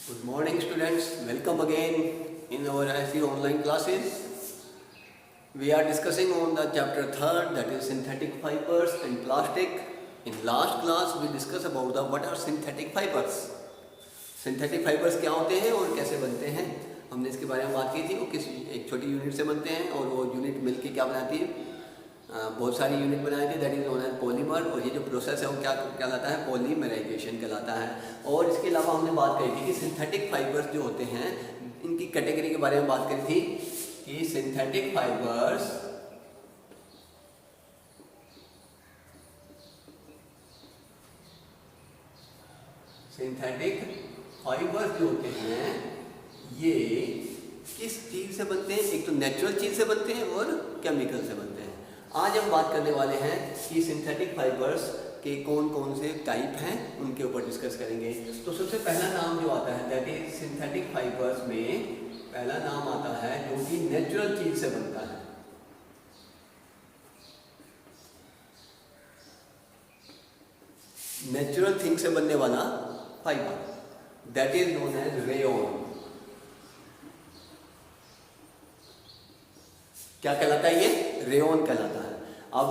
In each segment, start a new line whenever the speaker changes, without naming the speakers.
Good morning students, welcome again in our IC online classes. We are discussing on the chapter 3rd, that is synthetic fibers and plastic. In last class we discussed about the what are synthetic fibers. Synthetic fibers क्या होते हैं और कैसे बनते हैं, हमने इसके बारे में बात की थी। वो किस एक छोटी यूनिट से बनते हैं और वो यूनिट मिलके क्या बनाती है, बहुत सारी यूनिट बनाए थे, that is known as polymer. और ये जो प्रोसेस है वो क्या कहलाता है, पॉलीमराइजेशन कहलाता है। और इसके अलावा हमने बात करी थी कि सिंथेटिक फाइबर्स जो होते हैं इनकी कैटेगरी के बारे में बात करी थी कि सिंथेटिक फाइबर्स जो होते हैं ये किस चीज से बनते हैं, एक तो नेचुरल चीज से बनते हैं और केमिकल से बनते हैं। आज हम बात करने वाले हैं कि सिंथेटिक फाइबर्स के कौन कौन से टाइप हैं, उनके ऊपर डिस्कस करेंगे। तो सबसे पहला नाम जो आता है दैट इज सिंथेटिक फाइबर्स में पहला नाम आता है जो कि नेचुरल चीज से बनता है। नेचुरल थिंग से बनने वाला fibre that is known as rayon. क्या कहलाता है ये? रेयॉन कहलाता है। अब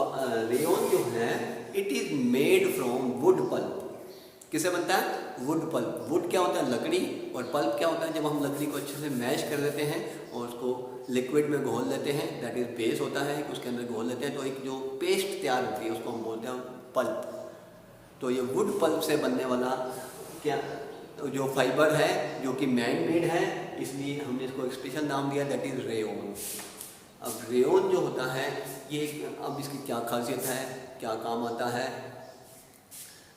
रेयॉन जो है it is made from wood pulp. किससे बनता है? Wood pulp. वुड क्या होता है? लकड़ी। और पल्प क्या होता है? जब हम लकड़ी को अच्छे से मैश कर देते हैं और उसको लिक्विड में घोल लेते हैं, दैट इज बेस होता है, उसके अंदर घोल लेते हैं तो एक जो पेस्ट तैयार होती है उसको हम बोलते हैं पल्प। तो ये वुड पल्प से बनने वाला क्या जो फाइबर है जो कि मैन मेड है, इसलिए हमने इसको एक स्पेशल नाम दिया दैट इज रेयॉन। अब रेयॉन जो होता है ये, अब इसकी क्या खासियत है, क्या काम आता है?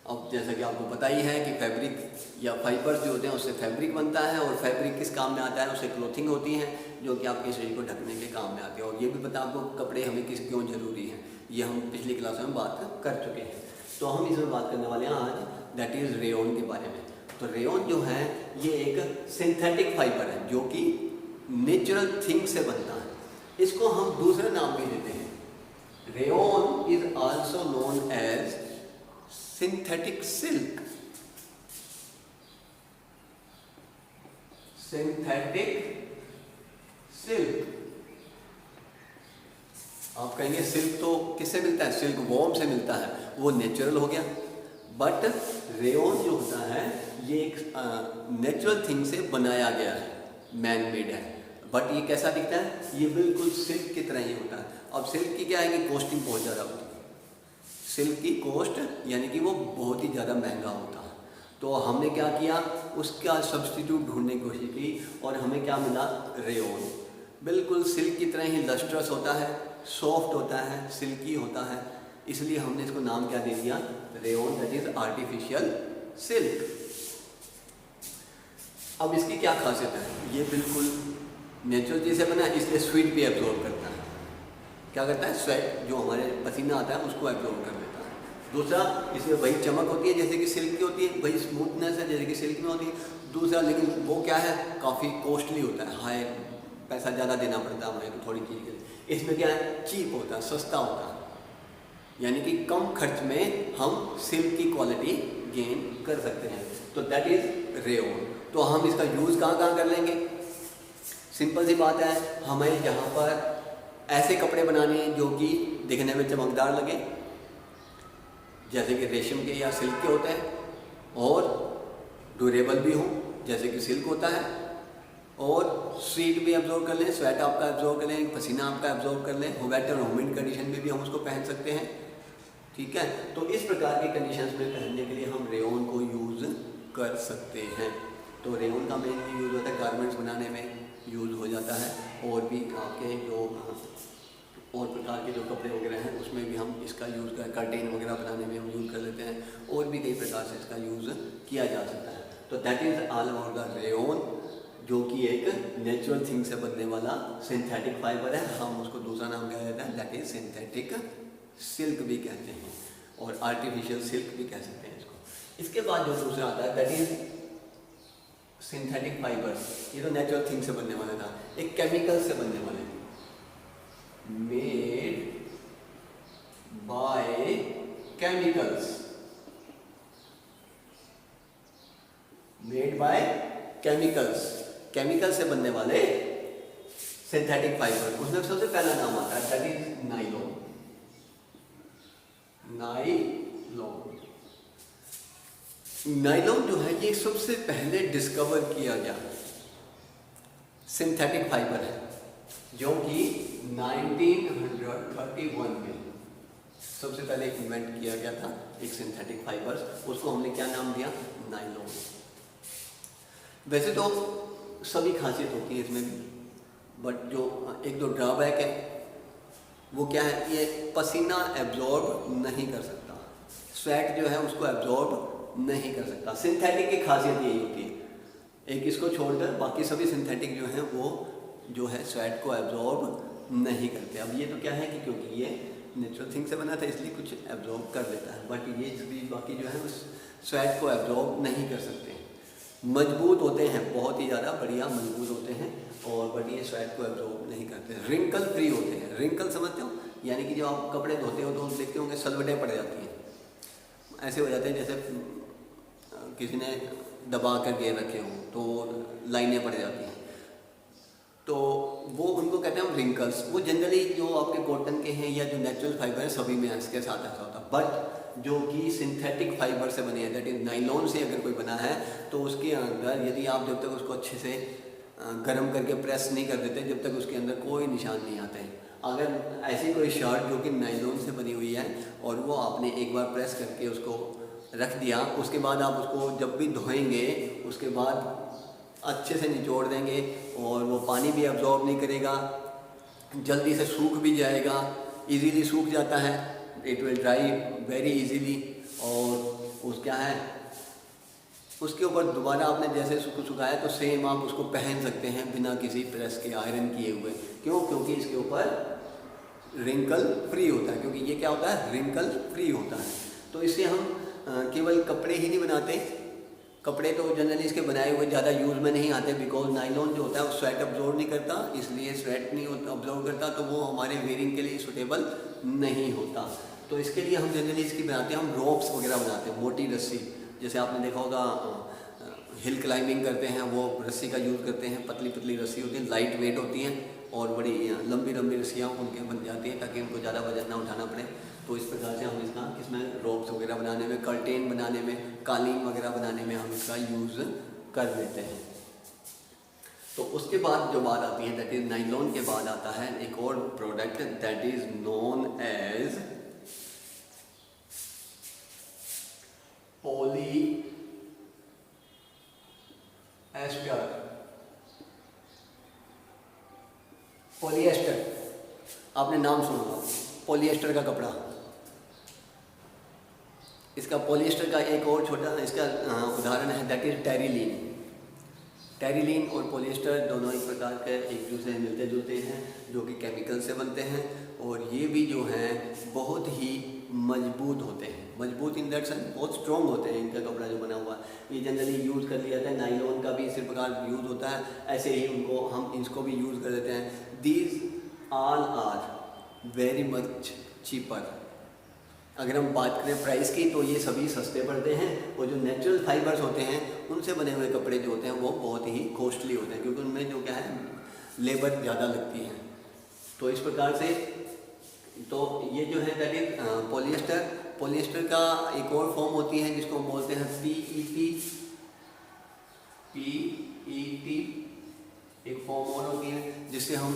अब जैसा कि आपको पता ही है कि फैब्रिक या फाइबर्स जो होते हैं उससे फैब्रिक बनता है, और फैब्रिक किस काम में आता है? उससे क्लोथिंग होती है जो कि आपके शरीर को ढकने के काम में आती है। और ये भी पता आपको कपड़े हमें क्यों जरूरी हैं, ये हम पिछली क्लास में बात कर चुके हैं। तो हम इसमें बात करने वाले हैं आज दैट इज रेयॉन के बारे में। तो रेयॉन जो है ये एक सिंथेटिक फाइबर है जो कि नेचुरल थिंग से बनता है। इसको हम दूसरा नाम भी देते हैं। Rayon is also known as synthetic silk. Synthetic silk. आप कहेंगे सिल्क तो किससे मिलता है? सिल्क वॉर्म से मिलता है, वो नेचुरल हो गया। बट रेयॉन जो होता है ये एक नेचुरल थिंग से बनाया गया है, मैन मेड है। बट ये कैसा दिखता है? ये बिल्कुल सिल्क की तरह ही होता है। अब सिल्क की क्या है कि कॉस्टिंग बहुत ज़्यादा होती है। सिल्क की कॉस्ट यानी कि वो बहुत ही ज़्यादा महंगा होता है। तो हमने क्या किया, उसका सब्स्टिट्यूट ढूंढने की कोशिश की और हमें क्या मिला? रेयॉन। बिल्कुल सिल्क की तरह ही लस्ट्रस होता है, सॉफ्ट होता है, सिल्की होता है, इसलिए हमने इसको नाम क्या दे दिया? Rayon, that is artificial silk. अब इसकी क्या खासियत है? ये बिल्कुल नेचुरल चीज़ से बना है, इसलिए स्वेट भी एब्जॉर्ब करता है। क्या करता है? स्वेट जो हमारे पसीना आता है उसको एब्जॉर्ब कर लेता है। दूसरा, इसमें वही चमक होती है जैसे कि सिल्क की होती है, वही स्मूथनेस है जैसे कि सिल्क में होती है। दूसरा, लेकिन वो क्या है, काफ़ी कॉस्टली होता है, हाई पैसा ज़्यादा देना पड़ता है हमें थोड़ी चीज़ के लिए। इसमें क्या है? चीप होता है, सस्ता होता है, यानी कि कम खर्च में हम सिल्क की क्वालिटी गेन कर सकते हैं। तो दैट इज रेयॉन। तो हम इसका यूज़ कहाँ कहाँ कर लेंगे? सिंपल सी बात है, हमें यहाँ पर ऐसे कपड़े बनाने हैं जो कि दिखने में चमकदार लगे, जैसे कि रेशम के या सिल्क के होते हैं, और ड्यूरेबल भी हों जैसे कि सिल्क होता है, और हीट भी एब्जॉर्ब कर लें, स्वेट आपका एब्जॉर्ब कर लें, पसीना आपका एब्जॉर्ब कर लें, वेट और ह्यूमिड कंडीशन में भी हम उसको पहन सकते हैं। ठीक है, तो इस प्रकार की कंडीशंस में पहनने के लिए हम रेयॉन को यूज़ कर सकते हैं। तो रेयॉन का मेनली यूज़ होता है गारमेंट्स बनाने में यूज़ हो जाता है, और भी आपके जो और प्रकार के जो कपड़े वगैरह हैं उसमें भी हम इसका यूज़ कर, कर्टेन वगैरह बनाने में हम यूज़ कर लेते हैं, और भी कई प्रकार से इसका यूज़ किया जा सकता है। तो that is all about the rayon, जो कि एक नेचुरल थिंग से बनने वाला सिंथेटिक फाइबर है। हम उसको दूसरा नाम कह देते हैं दैट इज सिंथेटिक सिल्क भी कहते हैं, और आर्टिफिशियल सिल्क भी कह सकते हैं इसको। इसके बाद जो दूसरा आता है दैट इज सिंथेटिक फाइबर्स। ये तो नेचुरल थिंग से बनने वाला था, एक केमिकल से बनने वाले, made by chemicals, made by chemical से बनने वाले सिंथेटिक फाइबर, उसमें सबसे पहला नाम आता है दैट इज नाइलॉन। नाइलॉन जो है ये सबसे पहले डिस्कवर किया गया सिंथेटिक फाइबर है, जो कि 1931 में सबसे पहले इन्वेंट किया गया था एक सिंथेटिक फाइबर। उसको हमने क्या नाम दिया? नाइलॉन। वैसे तो सभी खासियत होती है इसमें भी, बट जो एक दो ड्रॉबैक है वो क्या है, ये पसीना एब्जॉर्ब नहीं कर सकता, स्वेट जो है उसको एब्जॉर्ब नहीं कर सकता। सिंथेटिक की खासियत यही होती है, एक इसको छोड़कर बाकी सभी सिंथेटिक जो हैं वो जो है स्वेट को एब्जॉर्ब नहीं करते। अब ये तो क्या है कि क्योंकि ये नेचुरल थिंग से बना था इसलिए कुछ एब्जॉर्ब कर लेता है, बट ये सभी बाकी जो है उस स्वेट को एब्जॉर्ब नहीं कर सकते। मजबूत होते हैं, बहुत ही ज़्यादा बढ़िया मजबूत होते हैं, और बट ये स्वेट को एब्जॉर्ब नहीं करते। रिंकल फ्री होते हैं। रिंकल समझते हो, यानी कि जब आप कपड़े धोते हो तो देखते होंगे सलवटें पड़ जाती हैं, ऐसे हो जाते हैं जैसे किसी ने दबा कर घेर रखे हों तो लाइनें पड़ जाती हैं, तो वो उनको कहते हैं रिंकल्स। वो जनरली जो आपके कॉटन के हैं या जो नेचुरल फाइबर है सभी में इसके साथ ऐसा होता है, बट जो कि सिंथेटिक फाइबर से बने हैं दैट इज नाइलॉन से अगर कोई बना है तो उसके अंदर यदि आप जब तक उसको अच्छे से गर्म करके प्रेस नहीं कर देते जब तक उसके अंदर कोई निशान नहीं आते हैं। अगर ऐसी कोई शर्ट जो कि नाइलॉन से बनी हुई है और वो आपने एक बार प्रेस करके उसको रख दिया, उसके बाद आप उसको जब भी धोएंगे उसके बाद अच्छे से निचोड़ देंगे और वो पानी भी एब्जॉर्ब नहीं करेगा, जल्दी से सूख भी जाएगा, इजीली सूख जाता है, it will dry very easily. और उस क्या है उसके ऊपर दोबारा आपने जैसे उसको सुखाया तो सेम आप उसको पहन सकते हैं बिना किसी प्रेस के, आयरन किए हुए। क्यों? क्योंकि इसके ऊपर रिंकल फ्री होता है, क्योंकि ये क्या होता है, रिंकल फ्री होता है। तो इससे हम केवल कपड़े ही नहीं बनाते, कपड़े तो जनरली इसके बनाए हुए ज़्यादा यूज़ में नहीं आते, बिकॉज नाइलॉन जो होता है वो स्वेट अब्जॉर्ब नहीं करता, इसलिए स्वेट नहीं अब्जॉर्ब करता तो वो हमारे वेयरिंग के लिए सूटेबल नहीं होता। तो इसके लिए हम जनरली इसकी बनाते हैं, हम रोप्स वगैरह बनाते हैं, मोटी रस्सी, जैसे आपने देखा होगा हिल क्लाइंबिंग करते हैं वो रस्सी का यूज़ करते हैं, पतली पतली रस्सी होती है, लाइट वेट होती हैं और बड़ी लंबी लंबी रस्सियाँ उनके बन जाती हैं ताकि उनको ज़्यादा वजन ना उठाना पड़े। तो इस प्रकार से हम इसका किसमें रोप्स वगैरह बनाने में, कर्टेन बनाने में, कालीन वगैरह बनाने में हम इसका यूज़ कर लेते हैं। तो उसके बाद जो बात आती है दैट इज नाइलॉन के बाद आता है एक और product that is known as polyester. आपने नाम सुना होगा पॉलिएस्टर का कपड़ा। इसका पॉलिएस्टर का एक और छोटा इसका उदाहरण है दैट इज टेरिलीन। टेरिलीन और पॉलिएस्टर दोनों एक प्रकार के एक दूसरे से मिलते जुलते हैं जो कि केमिकल से बनते हैं, और ये भी जो हैं बहुत ही मजबूत होते हैं, मजबूत इन दैट सेंस बहुत स्ट्रॉन्ग होते हैं। इनका कपड़ा जो बना हुआ है ये जनरली यूज़ कर लिया जाता है, नाइलॉन का भी इसी प्रकार यूज़ होता है, ऐसे ही उनको हम इसको भी यूज़ कर देते हैं। These all are very much cheaper. अगर हम बात करें प्राइस की तो ये सभी सस्ते पड़ते हैं, और जो नेचुरल फाइबर्स होते हैं उनसे बने हुए कपड़े जो होते हैं वो बहुत ही कॉस्टली होते हैं, क्योंकि उनमें जो क्या है लेबर ज़्यादा लगती है। तो इस प्रकार से तो ये जो है दैट इज पॉलिएस्टर। पॉलिएस्टर का एक और फॉर्म होती है जिसको हम बोलते हैं पीईटी। एक फॉर्म और होती है जिससे हम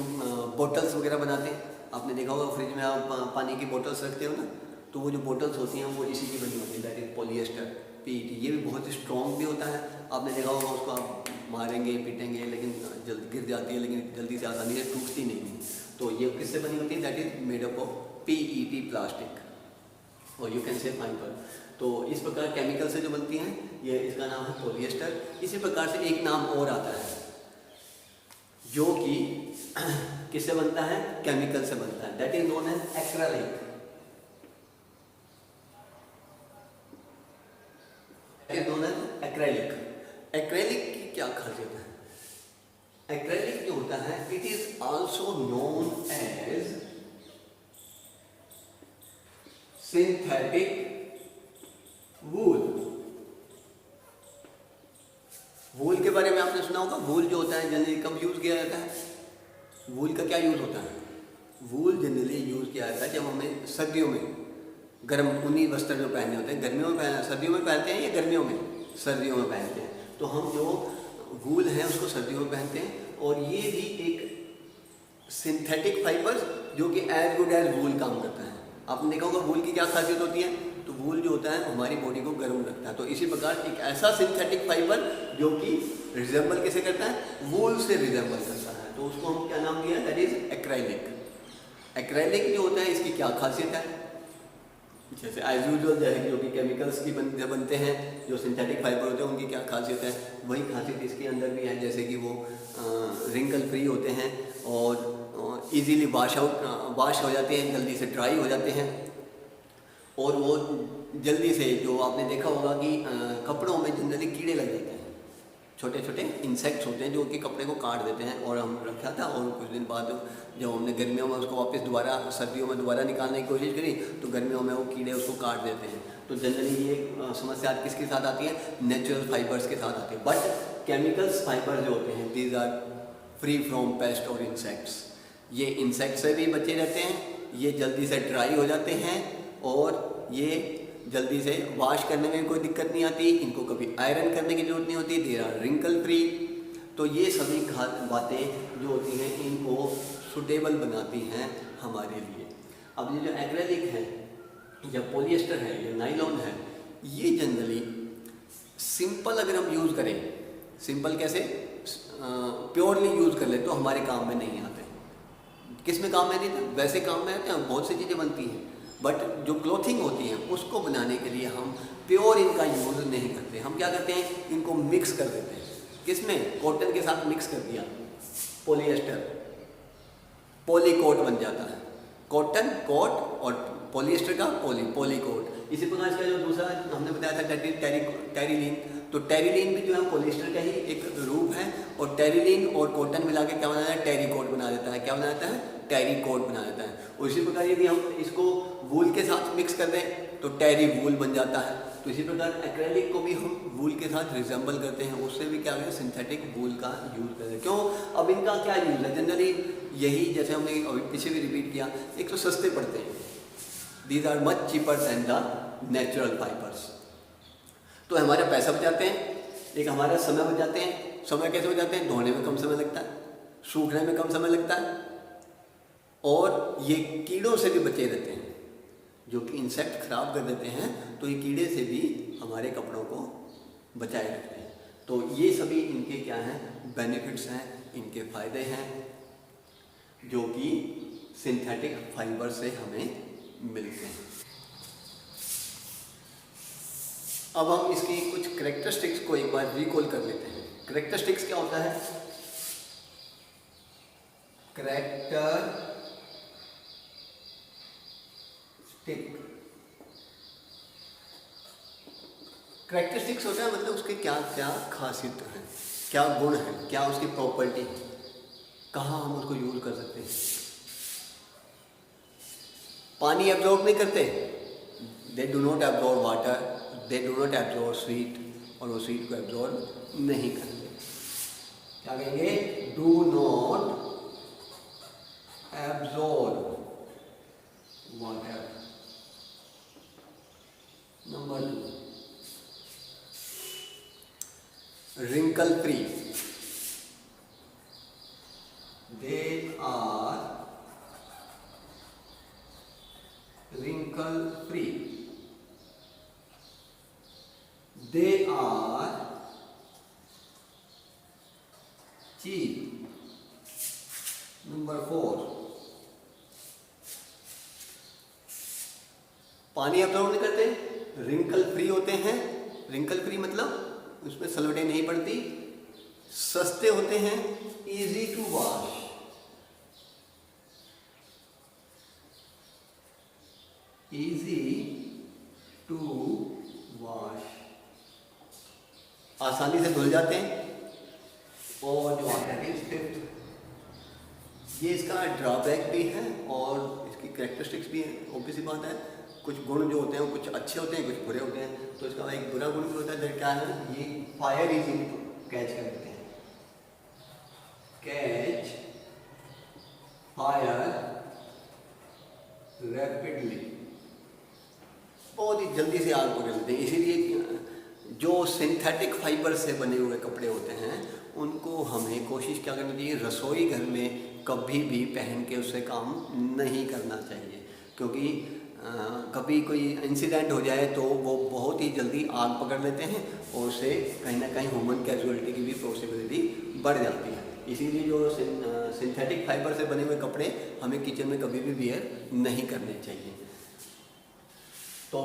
बोटल्स वगैरह बनाते हैं। आपने देखा होगा फ्रिज में आप पानी की बोटल्स रखते हो ना, तो वो जो बोटल्स होती हैं वो इसी की बनी होती है दैट इज पॉलिएस्टर पीईटी। ये भी बहुत स्ट्रॉन्ग भी होता है, आपने देखा होगा उसको आप मारेंगे पीटेंगे लेकिन जल्दी गिर जाती है, लेकिन जल्दी से आसानी से टूटती नहीं है। तो ये किससे बनी होती है that is made up of PET plastic और यू कैन से फाइबर। तो इस प्रकार केमिकल से जो बनती हैं ये इसका नाम है पॉलिएस्टर। इसी प्रकार से एक नाम और आता है जो कि किससे बनता है, केमिकल से बनता है, that is known as acrylic. Acrylic. Acrylic की क्या खासियत है? एक्रेलिक जो होता है it is also known as synthetic wool. Wool के बारे में आपने सुना होगा, वूल जो होता है जनरली कब यूज़ किया जाता है? वूल का क्या यूज़ होता है? वूल जनरली यूज़ किया जाता है जब हमें सर्दियों में गर्म ऊनी वस्त्र जो पहने होते हैं, गर्मियों में सर्दियों में पहनते हैं या गर्मियों में? सर्दियों में पहनते हैं। तो हम जो वूल है उसको सर्दियों में पहनते हैं, और ये भी एक सिंथेटिक फाइबर जो कि एज गुड एज वूल काम करता है। आपने देखा होगा वूल की क्या खासियत होती है? तो वूल जो होता है हमारी बॉडी को गर्म रखता है। तो इसी प्रकार एक ऐसा सिंथेटिक फाइबर जो कि रिजेंबल कैसे करता है? वूल से रिजेंबल करता है, तो उसको हम क्या नाम दिया? That is acrylic. एक्राइलिक जो होता है इसकी क्या खासियत है? जैसे एज यूजुअल जैसे जो कि केमिकल्स की बनते हैं, जो सिंथेटिक फाइबर होते हैं उनकी क्या खासियत है, वही खासियत इसके अंदर भी है। जैसे कि वो रिंकल फ्री होते हैं और इजीली वाश हो जाते हैं, जल्दी से ड्राई हो जाते हैं, और वो जल्दी से, जो आपने देखा होगा कि कपड़ों में जनरली कीड़े लग जाते हैं, छोटे छोटे इंसेक्ट्स होते हैं जो कि कपड़े को काट देते हैं। और हम रखा था और कुछ दिन बाद जब हमने गर्मियों में उसको वापस दोबारा सर्दियों में दोबारा निकालने की कोशिश करी तो गर्मियों में वो कीड़े उसको काट देते हैं। तो जनरली ये समस्या किसके साथ आती है? नेचुरल फाइबर्स के साथ आती है। बट केमिकल्स फाइबर जो होते हैं these are free from pest और इंसेक्ट्स। ये इंसेक्ट से भी बचे रहते हैं, ये जल्दी से ड्राई हो जाते हैं, और ये जल्दी से वॉश करने में कोई दिक्कत नहीं आती, इनको कभी आयरन करने की जरूरत नहीं होती, दे आर रिंकल फ्री। तो ये सभी बातें जो होती हैं इनको सुटेबल बनाती हैं हमारे लिए। अब ये जो एक्रेलिक है या पॉलिएस्टर है या नाइलॉन है, ये जनरली सिंपल अगर हम यूज़ करें, सिंपल कैसे? प्योरली यूज़ कर ले तो हमारे काम में नहीं आते। किस में काम में नहीं आते? वैसे काम में आते हैं, बहुत सी चीज़ें बनती हैं, बट जो क्लोथिंग होती है उसको बनाने के लिए हम प्योर इनका यूज़ नहीं करते। हम क्या करते हैं? इनको मिक्स कर देते हैं। किसमें? कॉटन के साथ मिक्स कर दिया, पॉलिएस्टर, पॉलीकोट बन जाता है। कॉटन कोट और पॉलिएस्टर का पॉलीकोट। इसी प्रकार इसका जो दूसरा हमने बताया था टेरिलीन, तो टेरिलीन भी जो है पॉलिएस्टर का ही एक रूप है, और टेरिलीन और कॉटन मिला के क्या बना देता है? टेरिकोट बना देता है। क्या बना देता है? टेरिकोट बना देता है। और इसी प्रकार यदि हम इसको वूल के साथ मिक्स कर दें तो टेरी वूल बन जाता है। तो इसी प्रकार एक्रेलिक को भी हम वूल के साथ रिजेंबल करते हैं, उससे भी क्या है? सिंथेटिक वूल का यूज़ करते हैं। क्यों? अब इनका क्या यूज़ है? जनरली यही, जैसे हमने अभी पीछे भी रिपीट किया, एक तो सस्ते पड़ते हैं, these are much cheaper than the natural fibres. तो हमारा पैसा बचाते हैं, एक हमारा समय बचाते हैं। समय कैसे बचाते हैं? धोने में कम समय लगता है, सूखने में कम समय लगता है, और ये कीड़ों से भी बचे रहते हैं, जो कि इंसेक्ट खराब कर देते हैं, तो ये कीड़े से भी हमारे कपड़ों को बचाए रखते हैं। तो ये सभी इनके क्या हैं? बेनिफिट्स हैं, इनके फ़ायदे हैं, जो कि सिंथेटिक फाइबर से हमें मिलते हैं। अब हम इसकी कुछ कैरेक्टरिस्टिक्स को एक बार रिकॉल कर लेते हैं। कैरेक्टरिस्टिक्स क्या होता है? कैरेक्टरिस्टिक्स होता है मतलब उसके क्या क्या खासियत है, क्या गुण है, क्या उसकी प्रॉपर्टी है, कहाँ हम उसको यूज कर सकते हैं। पानी एब्जॉर्ब नहीं करते, they do not absorb water, they do not absorb sweet, और वो स्वीट को एब्जॉर्ब नहीं करते। क्या कहेंगे? Do not absorb water. Number 2, wrinkle free, they are wrinkle free, they are cheap. Number 4, पानी एब्जॉर्ब नहीं करते, रिंकल फ्री होते हैं। रिंकल फ्री मतलब उसमें सलवटें नहीं पड़ती, सस्ते होते हैं, easy to wash, easy to wash, आसानी से धुल जाते हैं। और जो आता है फिफ्थ, ये इसका ड्रॉबैक भी है और इसकी कैरेक्टरिस्टिक्स भी है। ऑब्वियस बात है, कुछ गुण जो होते हैं कुछ अच्छे होते हैं, कुछ बुरे होते हैं। तो इसका एक बुरा गुण भी होता है, क्या है? ये फायर इजीली कैच कर लेते हैं। फायर रैपिडली, बहुत ही जल्दी से आग पकड़ लेते हैं। इसीलिए जो सिंथेटिक फाइबर से बने हुए कपड़े होते हैं उनको हमें कोशिश क्या करनी चाहिए, रसोई घर में कभी भी पहन के उससे काम नहीं करना चाहिए, क्योंकि कभी कोई इंसिडेंट हो जाए तो वो बहुत ही जल्दी आग पकड़ लेते हैं और उससे कहीं ना कहीं ह्यूमन कैजुअलिटी की भी पॉसिबिलिटी बढ़ जाती है। इसीलिए जो सिंथेटिक फाइबर से बने हुए कपड़े हमें किचन में कभी भी वियर नहीं करने चाहिए। तो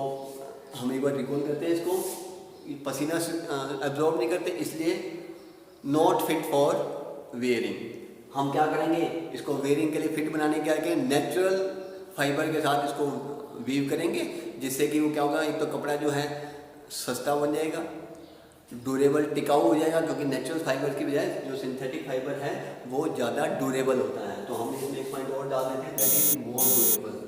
हम एक बार रिकॉल करते हैं इसको, पसीना एब्जॉर्ब नहीं करते इसलिए नॉट फिट फॉर वेयरिंग। हम क्या करेंगे, इसको वेयरिंग के लिए फिट बनाने के लिए नेचुरल फाइबर के साथ इसको वीव करेंगे, जिससे कि वो क्या होगा, एक तो कपड़ा जो है सस्ता बन जाएगा, ड्यूरेबल टिकाऊ हो जाएगा, क्योंकि नेचुरल फाइबर की बजाय जो सिंथेटिक फाइबर है वो ज़्यादा ड्यूरेबल होता है। तो हम इसमें एक पॉइंट और डाल देते हैं, दैट इज मोर ड्यूरेबल।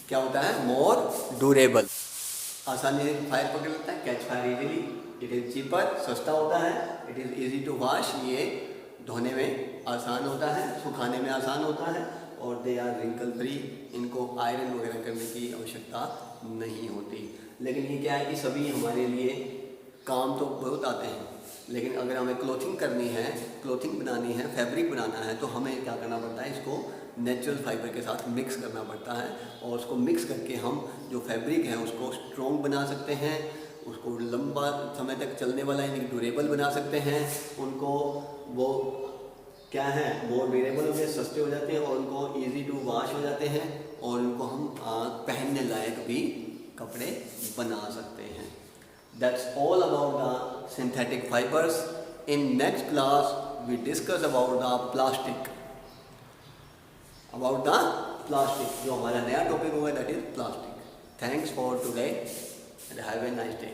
क्या होता है, मोर ड्यूरेबल, आसानी से फायर पकड़ लेता है, catch fire easily, it is cheaper, सस्ता होता है, it is easy to wash, ये धोने में आसान होता है, सुखाने में आसान होता है, और दे आर रिंकल फ्री, इनको आयरन वगैरह करने की आवश्यकता नहीं होती। लेकिन ये क्या है कि सभी हमारे लिए काम तो बहुत आते हैं, लेकिन अगर हमें क्लोथिंग करनी है, क्लोथिंग बनानी है, फैब्रिक बनाना है, तो हमें क्या करना पड़ता है, इसको नेचुरल फाइबर के साथ मिक्स करना पड़ता है, और उसको मिक्स करके हम जो फैब्रिक है उसको स्ट्रॉन्ग बना सकते हैं, उसको लंबा समय तक चलने वाला यानी ड्यूरेबल बना सकते हैं, उनको वो क्या है, मोर ड्यूरेबल हो गए, सस्ते हो जाते हैं, और उनको इजी टू वॉश हो जाते हैं, और उनको हम पहनने लायक भी कपड़े बना सकते हैं। That's all about the synthetic fibers. In next class, we discuss about the plastic. About the plastic. जो हमारा नया टॉपिक होगा, that is plastic. Thanks for today and have a nice day.